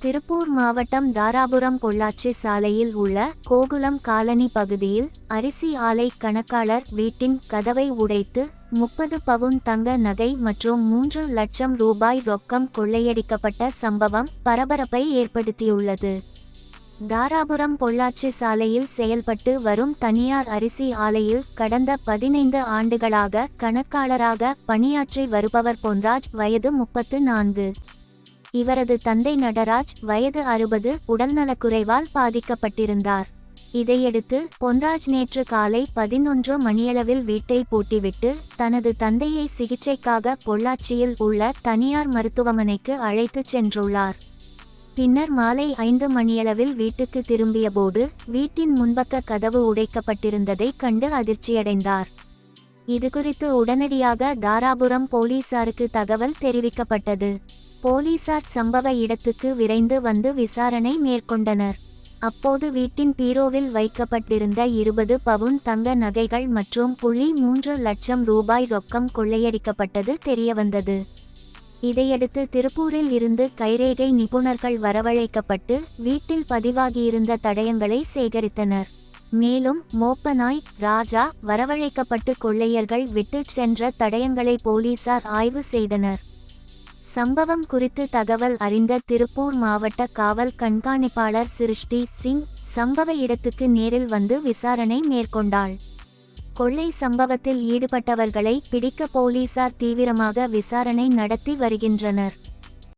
திருப்பூர் மாவட்டம் தாராபுரம் பொள்ளாச்சி சாலையில் உள்ள கோகுலம் காலனி பகுதியில் அரிசி ஆலை கணக்காளர் வீட்டின் கதவை உடைத்து 30 பவுன் தங்க நகை மற்றும் 3 லட்சம் ரூபாய் ரொக்கம் கொள்ளையடிக்கப்பட்ட சம்பவம் பரபரப்பை ஏற்படுத்தியுள்ளது. தாராபுரம் பொள்ளாச்சி சாலையில் செயல்பட்டு வரும் தனியார் அரிசி ஆலையில் கடந்த 15 ஆண்டுகளாக கணக்காளராக பணியாற்றி வருபவர் பொன்ராஜ், வயது 34. இவரது தந்தை நடராஜ், வயது 60, உடல்நலக்குறைவால் பாதிக்கப்பட்டிருந்தார். இதையடுத்து பொன்ராஜ் நேற்று காலை 11 மணியளவில் வீட்டை பூட்டிவிட்டு தனது தந்தையை சிகிச்சைக்காக பொள்ளாச்சியில் உள்ள தனியார் மருத்துவமனைக்கு அழைத்துச் சென்றுள்ளார். பின்னர் மாலை 5 மணியளவில் வீட்டுக்கு திரும்பியபோது வீட்டின் முன்பக்க கதவு உடைக்கப்பட்டிருந்ததை கண்டு அதிர்ச்சியடைந்தார். இதுகுறித்து உடனடியாக தாராபுரம் போலீசாருக்கு தகவல் தெரிவிக்கப்பட்டது. போலீசார் சம்பவ இடத்துக்கு விரைந்து வந்து விசாரணை மேற்கொண்டனர். அப்போது வீட்டின் பீரோவில் வைக்கப்பட்டிருந்த 20 பவுன் தங்க நகைகள் மற்றும் 3 லட்சம் ரூபாய் ரொக்கம் கொள்ளையடிக்கப்பட்டது தெரியவந்தது. இதையடுத்து திருப்பூரில் இருந்து கைரேகை நிபுணர்கள் வரவழைக்கப்பட்டு வீட்டில் பதிவாகியிருந்த தடயங்களை சேகரித்தனர். மேலும் மோப்பநாய், ராஜா வரவழைக்கப்பட்டு கொள்ளையர்கள் விட்டுச் சென்ற தடயங்களை போலீசார் ஆய்வு செய்தனர். சம்பவம் குறித்து தகவல் அறிந்த திருப்பூர் மாவட்ட காவல் கண்காணிப்பாளர் சிருஷ்டி சிங் சம்பவ இடத்துக்கு நேரில் வந்து விசாரணை மேற்கொண்டாள். கொள்ளை சம்பவத்தில் ஈடுபட்டவர்களை பிடிக்க போலீசார் தீவிரமாக விசாரணை நடத்தி வருகின்றனர்.